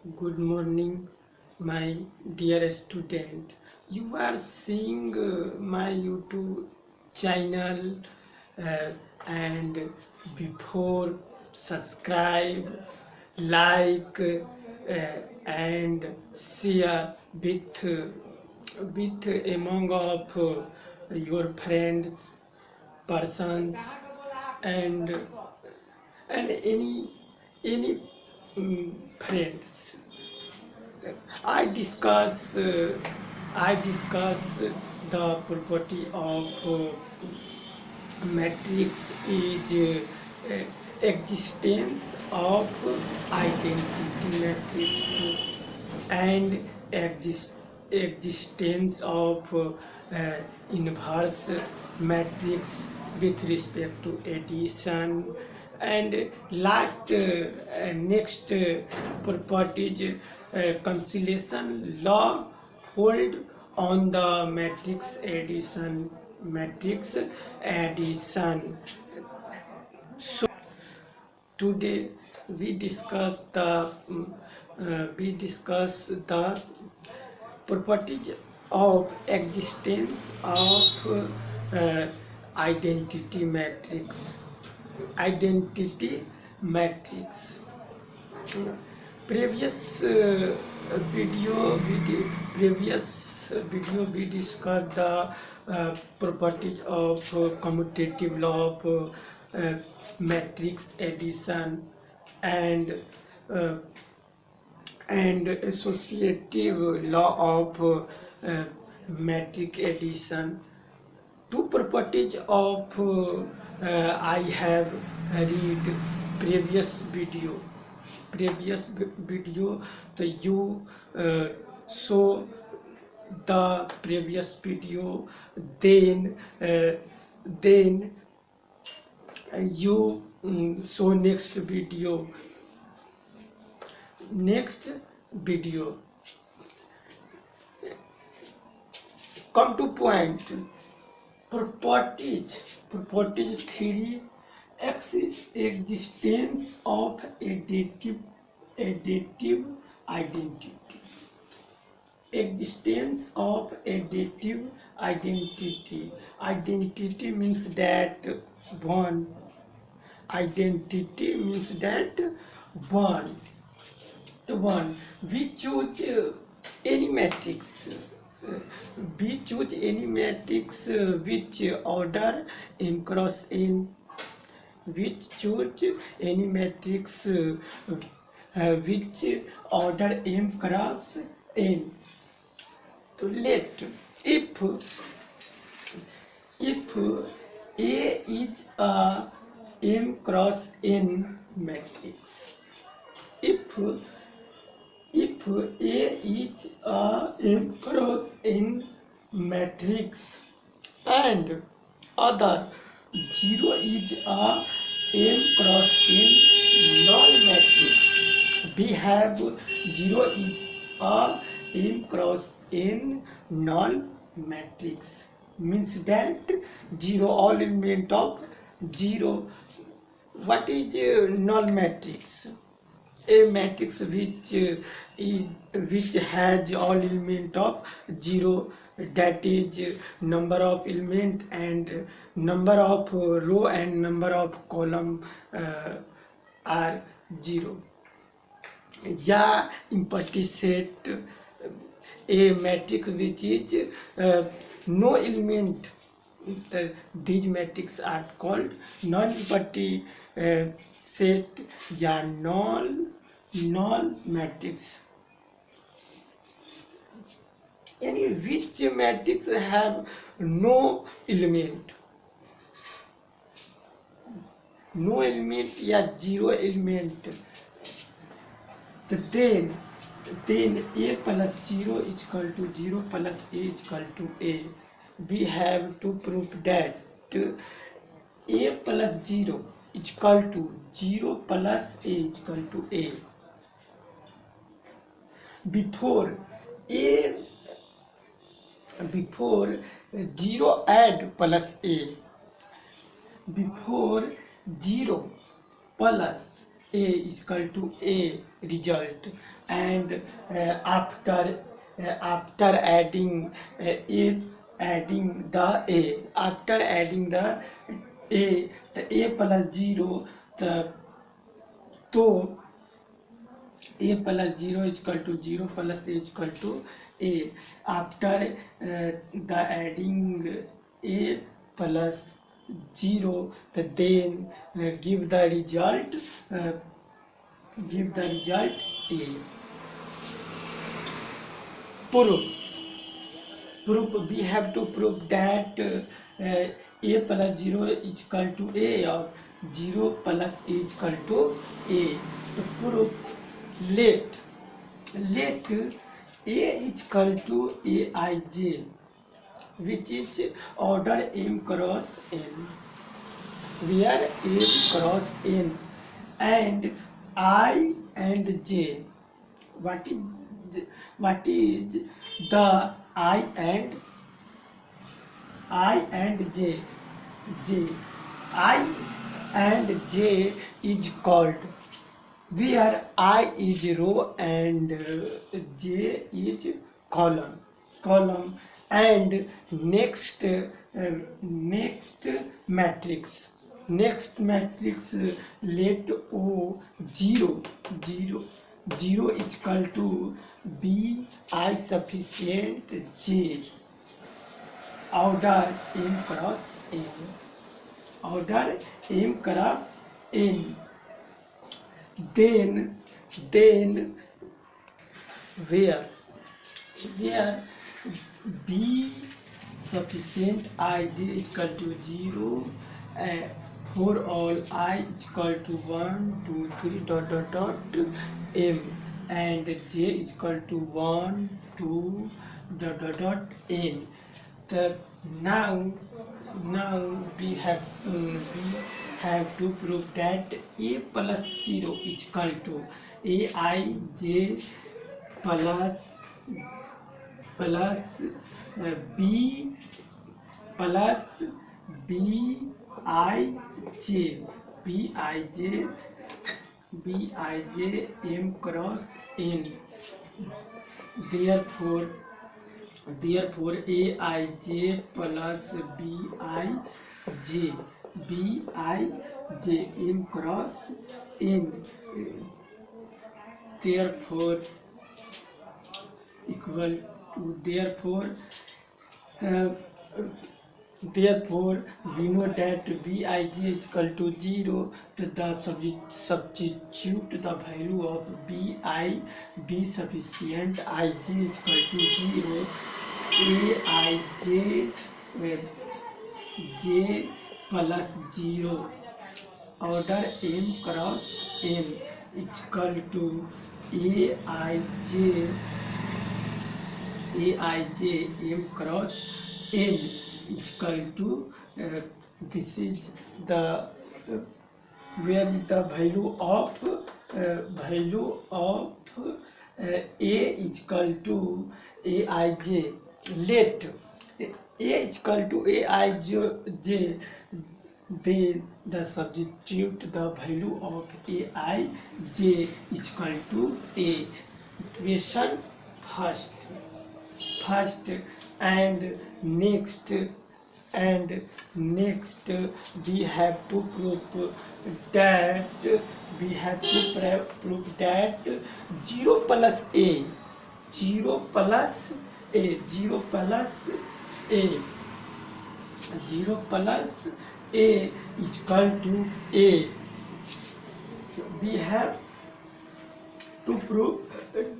Good morning, my dear student. You are seeing my YouTube channel uh, and before subscribe, like and share with among of your friends, persons, and any friends. I discuss the property of matrix is existence of identity matrix and existence of inverse matrix with respect to addition, and last next properties conciliation law hold on the matrix addition. So today we discuss the properties of existence of identity matrix. Identity matrix. Previous video we discussed the properties of commutative law of matrix addition and uh, and associative law of matrix addition. Two properties of I have read previous video. The you show the previous video, then then you show next video. Come to point. Properties theory. Existence of additive identity. Existence of additive identity. Identity means that one. Identity means that one. We choose any matrix. We choose any matrix which order m cross n. We choose any matrix which order m cross n. So let if A is a m cross n matrix, if A is a m cross n matrix and other 0 is a m cross n null matrix, we have 0 is a m cross n null matrix, means that 0 all element of 0. What is null matrix? A matrix which has all element of 0, that is number of element and number of row and number of column are 0. या implicit a matrix which is no element. These matrices are called non-empty set या null matrix. Any which matrix have no element या 0 element, then a plus 0 is equal to 0 plus a is equal to a. We have to prove that a plus 0 is equal to 0 plus a is equal to a. Before 0 add plus a, before 0 plus A is equal to A result, and after adding adding the A plus 0, the तो A plus 0 is equal to 0 plus A is equal to A. After the adding A plus 0, then give the result A. Proof we have to prove that A plus 0 is equal to A, or 0 plus A is equal to A. तो proof let A is equal to Aij, which is order m cross n, where m cross n and I and j. What is the I and j? I and j is called, where I is row and j is column, and next matrix let O 0 is equal to B I sufficient J, order m cross n, then where B sufficient Ij is equal to 0 for all I is equal to 1, 2, 3 dot m, and j is equal to 1, 2 dot n. So now we have to prove that A plus 0 is equal to Aij plus B plus Bij m cross n. Therefore Aij plus Bij m cross n, therefore equal to, therefore we know that Bij is equal to 0. The substitute the value of B sufficient Ij is equal to 0. Aij j plus 0 order m cross n is equal to Aij m cross n is equal to this is the where is the value of A is equal to Aij. Let A is equal to Aij, then the substitute the value of Aij is equal to A. Equation first and next we have to prove that 0 plus A is equal to A. We have to prove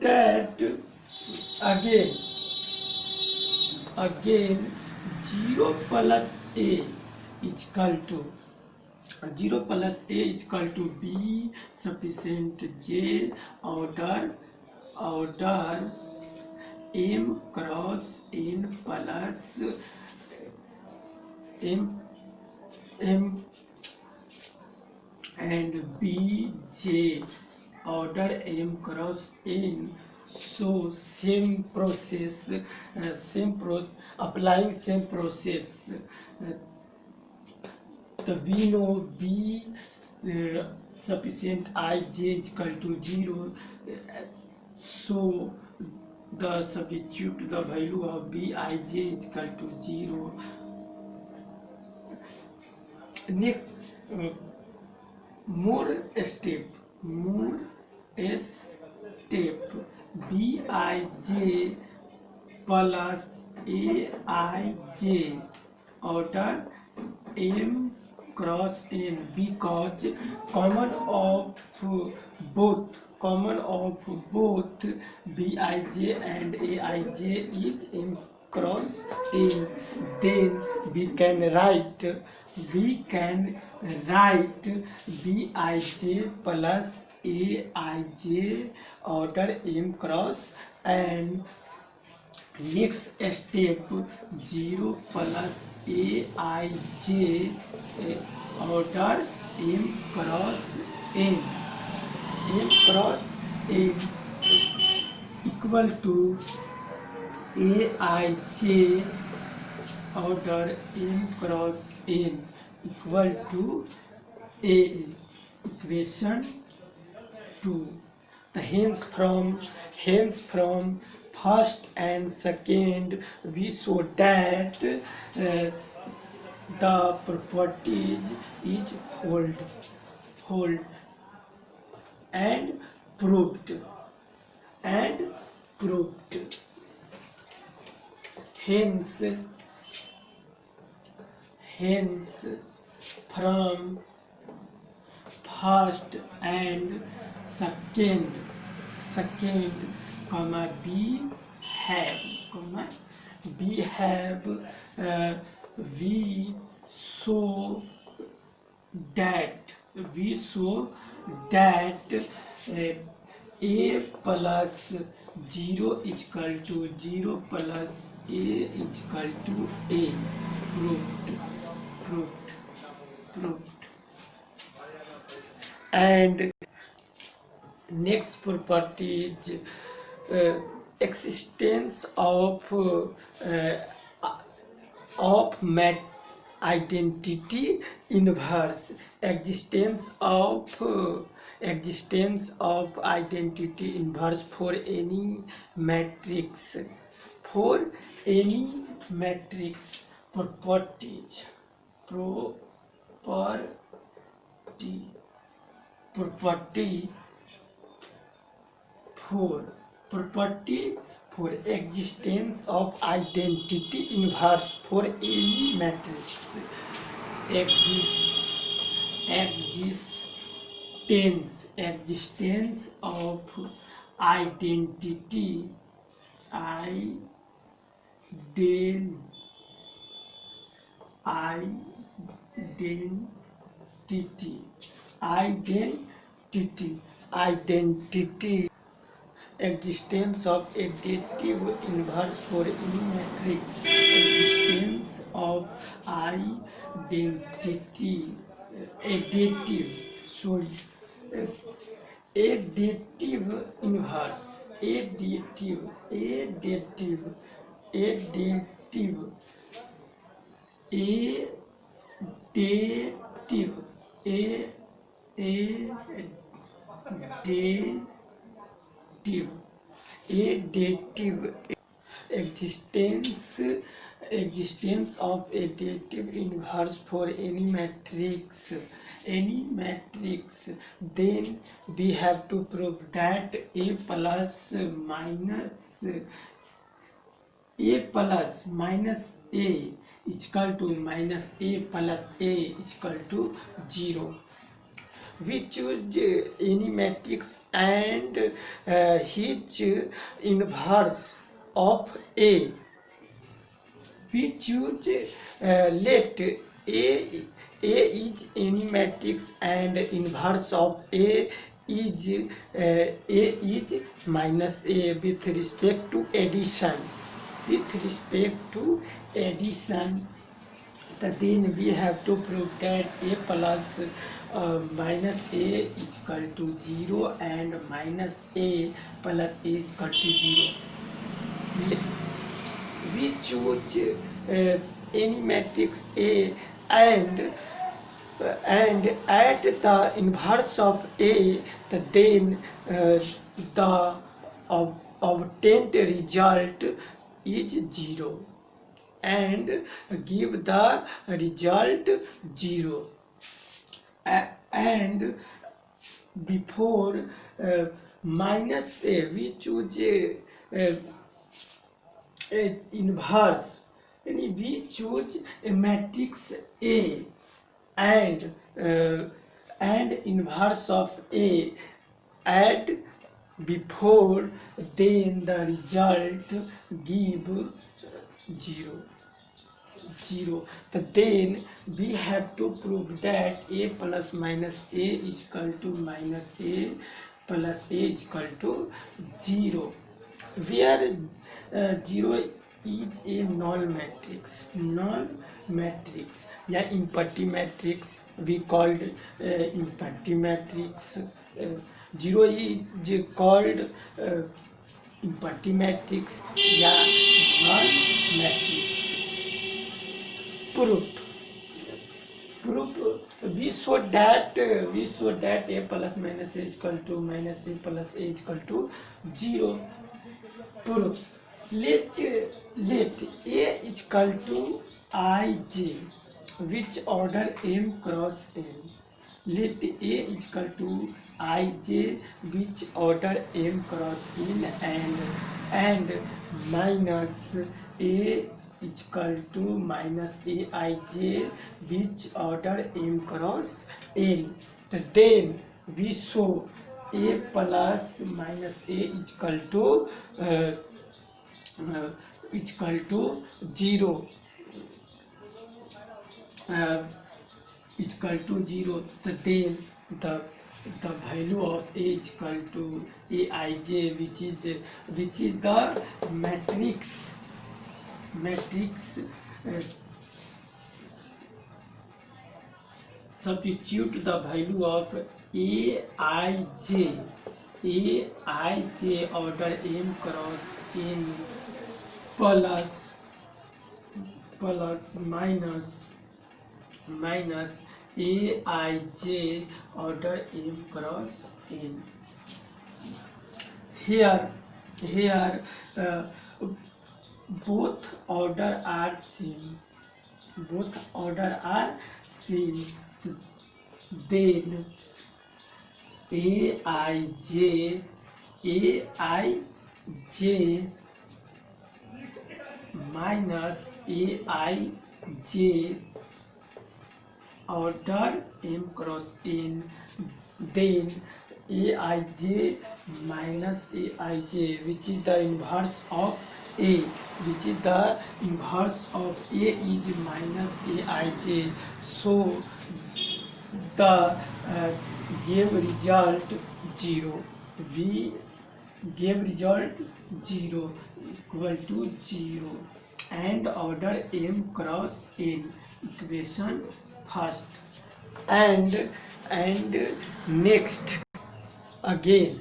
that again 0 plus A is equal to B sufficient J order m cross n plus m and Bj order m cross n. So same process, applying same process. The we know B sufficient ij is equal to 0, so the substitute the value of bij is equal to 0. Next, more step bij plus aij order m cross n, because common of both bij and aij is m cross n. Then we can write bij plus aij order m cross n. Next step 0 plus aij order m cross n equal to aij order m cross n equal to a. Equation 2. Hence from first and second we show that the property is hold and proved. Hence from first and second we show that a plus 0 is equal to 0 plus a is equal to a. Proved. And next property is existence of identity inverse. Existence of identity inverse for any matrix. Properties. Property for existence of identity inverse for any matrix. Existence of identity existence of additive inverse for any matrix. Existence of additive inverse. Additive existence of additive inverse for any matrix. Then we have to prove that a plus minus a is equal to minus a plus a is equal to 0. We choose any matrix and its inverse of A. We choose let A is any matrix and inverse of A is minus A with respect to addition. Then we have to prove that A plus minus A is equal to 0 and minus A plus A is equal to 0. We choose any matrix A and and add the inverse of A, then the obtained result is 0, and give the result 0. And before minus A, we choose a inverse, and we choose a matrix A, and uh, inverse of A, add before, then the result give 0. Then we have to prove that A plus minus A is equal to minus A plus A is equal to 0, where 0 is a null matrix. Yeah, empty matrix we called empty matrix. 0 is called empty matrix, yeah, null matrix. Proof we show that A plus minus A is equal to minus A plus A is equal to 0. Proof, let A is equal to Ij, which order m cross n. Let A is equal to Ij, which order m cross n, and minus A is equal to minus Aij, which order m cross n. Then we show A plus minus A is equal to 0, is equal to 0. Then the value of A is equal to Aij, which is the matrix substitute the value of Aij order m cross n plus minus Aij order m cross n. Here both order are same. Then Aij minus Aij order m cross n. Then Aij minus Aij, which is the inverse of A, is minus Aij. So the gave result 0. We gave result 0 equal to 0, and order m cross n, equation first. And next, again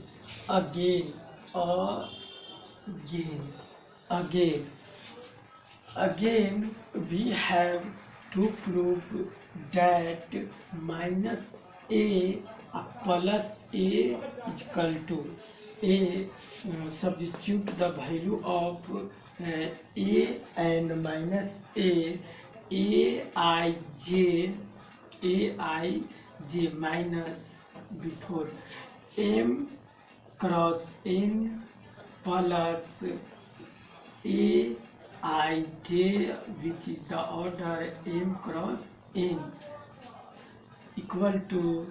we have to prove that minus A plus A is equal to A. Substitute the value of A and minus Aij minus before m cross n plus Aij, which is the order m cross n, equal to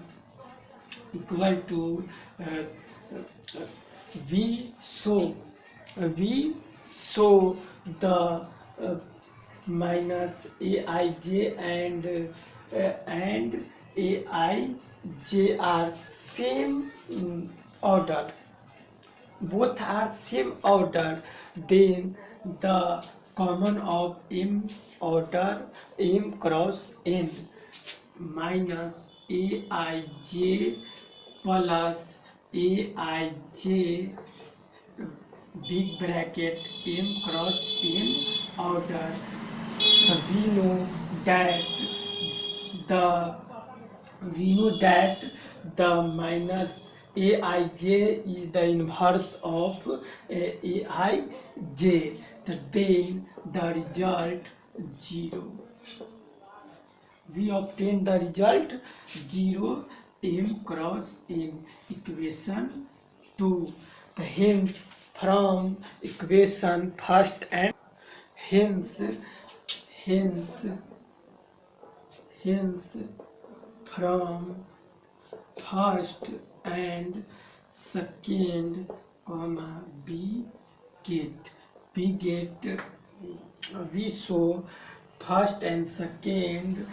we show the minus Aij and Aij are same order. Both are same order. Then the common of m order m cross n minus Aij plus Aij big bracket m cross n order. So we know that the we know that the minus aij is the inverse of aij, then the result 0. We obtain the result 0 m cross n, equation 2. Hence from equation first and hence from first and second comma we show first and second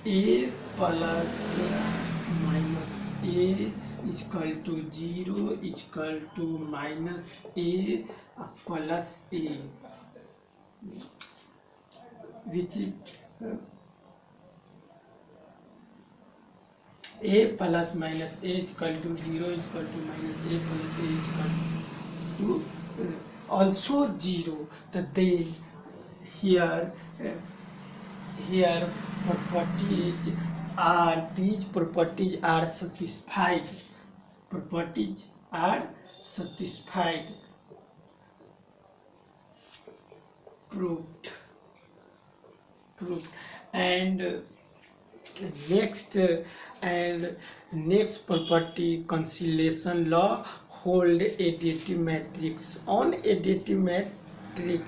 a plus minus a is equal to 0 is equal to minus a plus a, which is a plus minus a is equal to 0 is equal to minus a plus a is equal to also 0. Then here properties are, these properties are satisfied. Properties are satisfied. Proved. And next property, cancellation law hold additive matrix. On additive matrix